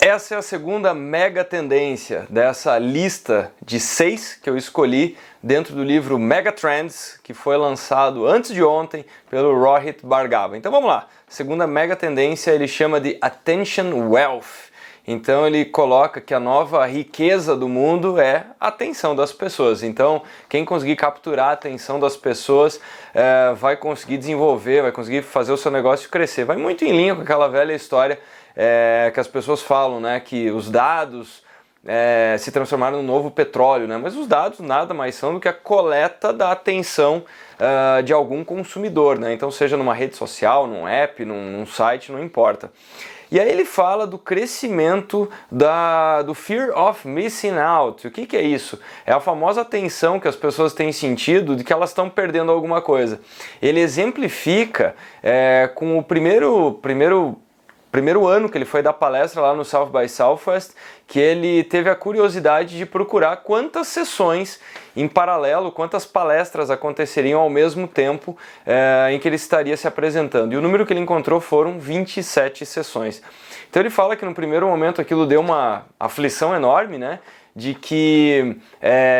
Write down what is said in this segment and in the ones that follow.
Essa é a segunda mega tendência dessa lista de 6 que eu escolhi dentro do livro Mega Trends, que foi lançado antes de ontem pelo Rohit Bhargava. Então vamos lá, segunda mega tendência ele chama de Attention Wealth. Então ele coloca que a nova riqueza do mundo é a atenção das pessoas. Então quem conseguir capturar a atenção das pessoas vai conseguir desenvolver, vai conseguir fazer o seu negócio crescer. Vai muito em linha com aquela velha história que as pessoas falam, né, que os dados se transformaram no novo petróleo, né? Mas os dados nada mais são do que a coleta da atenção de algum consumidor, né? Então seja numa rede social, num app, num site, não importa. E aí ele fala do crescimento do fear of missing out. O que é isso? É a famosa tensão que as pessoas têm sentido de que elas estão perdendo alguma coisa. Ele exemplifica com o primeiro ano que ele foi dar palestra lá no South by Southwest, que ele teve a curiosidade de procurar quantas sessões em paralelo, quantas palestras aconteceriam ao mesmo tempo em que ele estaria se apresentando. E o número que ele encontrou foram 27 sessões. Então ele fala que no primeiro momento aquilo deu uma aflição enorme, né? De que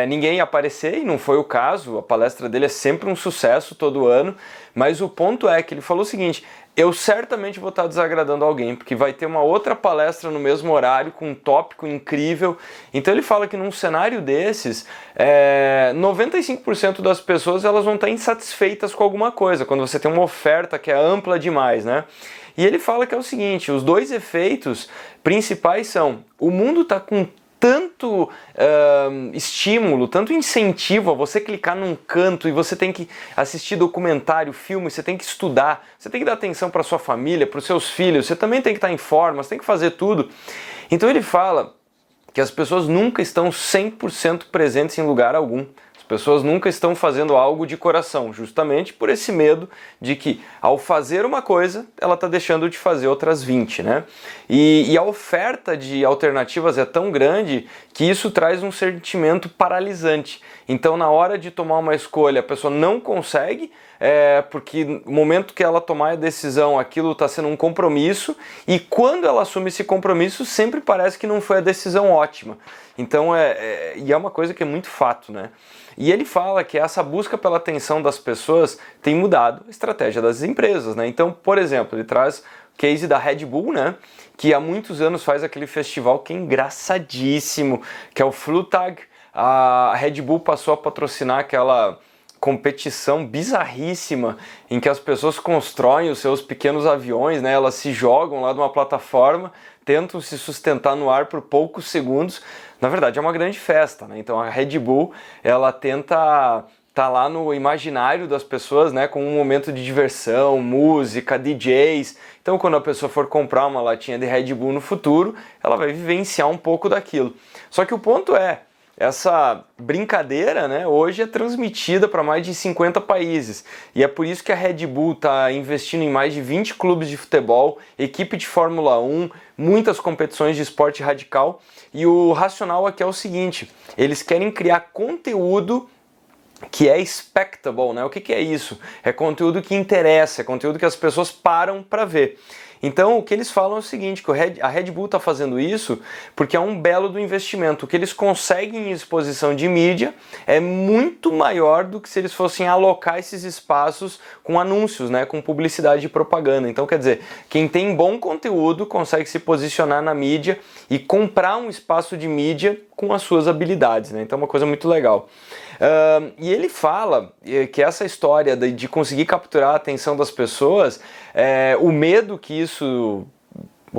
ninguém ia aparecer, e não foi o caso. A palestra dele é sempre um sucesso todo ano, mas o ponto é que ele falou o seguinte: eu certamente vou estar desagradando alguém, porque vai ter uma outra palestra no mesmo horário, com um tópico incrível. Então ele fala que num cenário desses, 95% das pessoas elas vão estar insatisfeitas com alguma coisa, quando você tem uma oferta que é ampla demais, né? E ele fala que é o seguinte: os dois efeitos principais são: o mundo está com tanto estímulo, tanto incentivo a você clicar num canto e você tem que assistir documentário, filme, você tem que estudar, você tem que dar atenção para sua família, para os seus filhos, você também tem que estar em forma, você tem que fazer tudo. Então ele fala que as pessoas nunca estão 100% presentes em lugar algum. As pessoas nunca estão fazendo algo de coração, justamente por esse medo de que, ao fazer uma coisa, ela está deixando de fazer outras 20, né? E a oferta de alternativas é tão grande que isso traz um sentimento paralisante. Então, na hora de tomar uma escolha, a pessoa não consegue, porque no momento que ela tomar a decisão, aquilo está sendo um compromisso, e quando ela assume esse compromisso, sempre parece que não foi a decisão ótima. Então, e é uma coisa que é muito fato, né? E ele fala que essa busca pela atenção das pessoas tem mudado a estratégia das empresas, né? Então, por exemplo, ele traz o case da Red Bull, né? Que há muitos anos faz aquele festival que é engraçadíssimo, que é o Flugtag. A Red Bull passou a patrocinar aquela competição bizarríssima em que as pessoas constroem os seus pequenos aviões, né? Elas se jogam lá de uma plataforma, tentam se sustentar no ar por poucos segundos. Na verdade é uma grande festa, né? Então a Red Bull, ela tenta estar lá no imaginário das pessoas, né? Com um momento de diversão, música, DJs. Então quando a pessoa for comprar uma latinha de Red Bull no futuro, ela vai vivenciar um pouco daquilo. Só que o ponto essa brincadeira, né, hoje é transmitida para mais de 50 países. E é por isso que a Red Bull está investindo em mais de 20 clubes de futebol, equipe de Fórmula 1, muitas competições de esporte radical. E o racional aqui é o seguinte: eles querem criar conteúdo que é expectable, né? O que é isso? É conteúdo que interessa, é conteúdo que as pessoas param para ver. Então o que eles falam é o seguinte, que a Red Bull está fazendo isso porque é um belo do investimento. O que eles conseguem em exposição de mídia é muito maior do que se eles fossem alocar esses espaços com anúncios, né, com publicidade e propaganda. Então quer dizer, quem tem bom conteúdo consegue se posicionar na mídia e comprar um espaço de mídia com as suas habilidades, né? Então é uma coisa muito legal. E ele fala que essa história de conseguir capturar a atenção das pessoas, o medo que isso...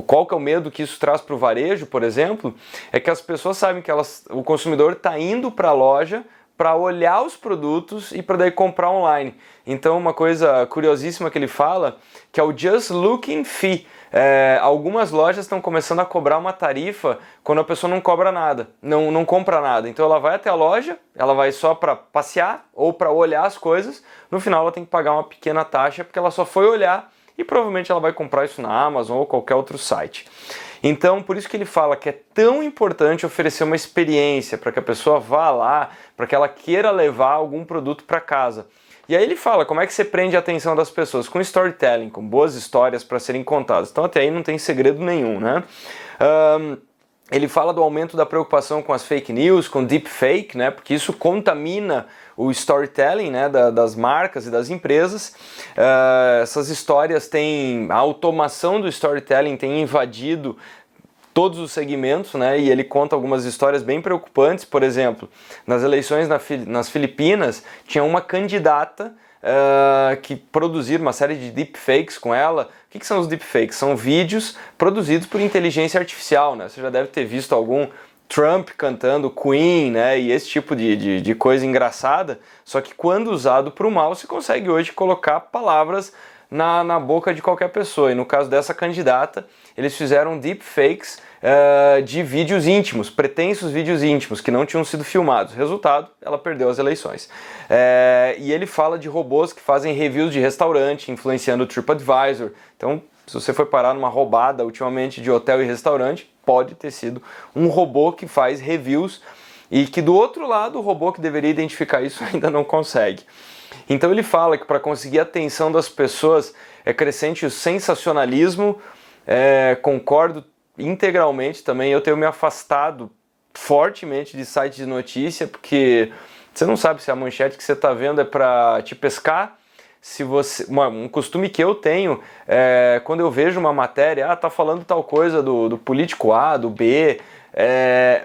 Qual que é o medo que isso traz para o varejo, por exemplo? É que as pessoas sabem que o consumidor está indo para a loja para olhar os produtos e para daí comprar online. Então uma coisa curiosíssima que ele fala, que é o Just Looking Fee. Algumas lojas estão começando a cobrar uma tarifa quando a pessoa não cobra nada, não compra nada. Então ela vai até a loja, ela vai só para passear ou para olhar as coisas, no final ela tem que pagar uma pequena taxa porque ela só foi olhar e provavelmente ela vai comprar isso na Amazon ou qualquer outro site. Então, por isso que ele fala que é tão importante oferecer uma experiência para que a pessoa vá lá, para que ela queira levar algum produto para casa. E aí ele fala como é que você prende a atenção das pessoas, com storytelling, com boas histórias para serem contadas. Então até aí não tem segredo nenhum, né? Ele fala do aumento da preocupação com as fake news, com deepfake, né, porque isso contamina o storytelling, né, das marcas e das empresas. Essas histórias têm... A automação do storytelling tem invadido todos os segmentos, né, e ele conta algumas histórias bem preocupantes. Por exemplo, nas eleições nas Filipinas, tinha uma candidata que produziram uma série de deepfakes com ela. O que são os deepfakes? São vídeos produzidos por inteligência artificial, né? Você já deve ter visto algum Trump cantando Queen, né? E esse tipo de coisa engraçada. Só que quando usado para o mal, você consegue hoje colocar palavras na boca de qualquer pessoa. E no caso dessa candidata, eles fizeram deepfakes de vídeos íntimos, pretensos vídeos íntimos, que não tinham sido filmados. Resultado, ela perdeu as eleições. E ele fala de robôs que fazem reviews de restaurante, influenciando o TripAdvisor. Então, se você foi parar numa roubada ultimamente de hotel e restaurante, pode ter sido um robô que faz reviews e que do outro lado o robô que deveria identificar isso ainda não consegue. Então ele fala que para conseguir a atenção das pessoas é crescente o sensacionalismo. Concordo integralmente também. Eu tenho me afastado fortemente de sites de notícia, porque você não sabe se a manchete que você está vendo é para te pescar. Se você, um costume que eu tenho, quando eu vejo uma matéria, tá falando tal coisa do político A, do B,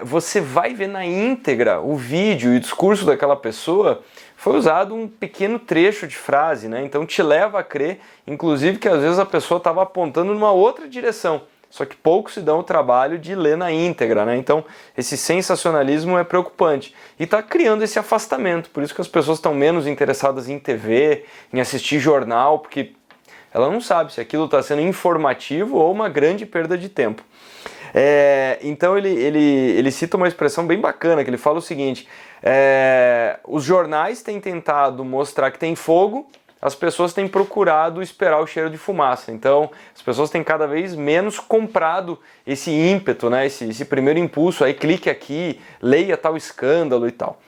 você vai ver na íntegra o vídeo e o discurso daquela pessoa. Foi usado um pequeno trecho de frase, né? Então te leva a crer, inclusive, que às vezes a pessoa estava apontando numa outra direção. Só que poucos se dão o trabalho de ler na íntegra, né? Então esse sensacionalismo é preocupante e está criando esse afastamento. Por isso que as pessoas estão menos interessadas em TV, em assistir jornal, porque ela não sabe se aquilo está sendo informativo ou uma grande perda de tempo. Então ele cita uma expressão bem bacana, que ele fala o seguinte: os jornais têm tentado mostrar que tem fogo, as pessoas têm procurado esperar o cheiro de fumaça. Então as pessoas têm cada vez menos comprado esse ímpeto, né? esse primeiro impulso, aí clique aqui, leia tal escândalo e tal.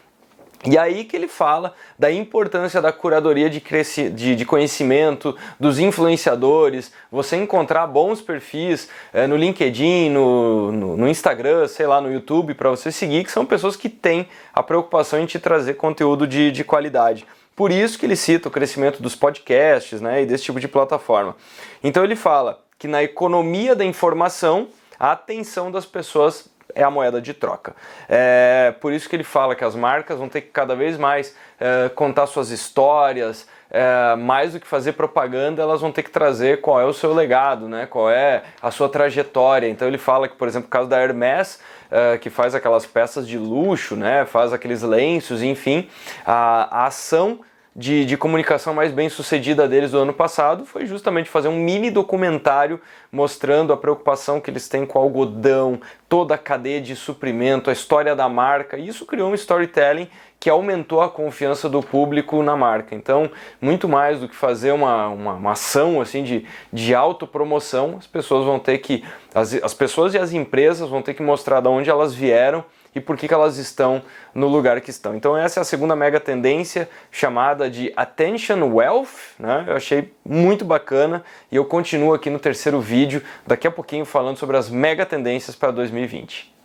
E aí que ele fala da importância da curadoria de conhecimento, dos influenciadores, você encontrar bons perfis no LinkedIn, no Instagram, sei lá, no YouTube, para você seguir, que são pessoas que têm a preocupação em te trazer conteúdo de qualidade. Por isso que ele cita o crescimento dos podcasts, né, e desse tipo de plataforma. Então ele fala que na economia da informação, a atenção das pessoas é a moeda de troca. Por isso que ele fala que as marcas vão ter que cada vez mais contar suas histórias, mais do que fazer propaganda, elas vão ter que trazer qual é o seu legado, né? Qual é a sua trajetória. Então ele fala que, por exemplo, o caso da Hermès, que faz aquelas peças de luxo, né? Faz aqueles lenços, enfim, a ação de comunicação mais bem sucedida deles do ano passado foi justamente fazer um mini documentário mostrando a preocupação que eles têm com o algodão, toda a cadeia de suprimento, a história da marca, e isso criou um storytelling que aumentou a confiança do público na marca. Então, muito mais do que fazer uma ação assim de autopromoção, as pessoas vão ter que, as pessoas e as empresas vão ter que mostrar de onde elas vieram e por que elas estão no lugar que estão. Então essa é a segunda mega tendência, chamada de Attention Wealth, né? Eu achei muito bacana e eu continuo aqui no terceiro vídeo, daqui a pouquinho falando sobre as mega tendências para 2020.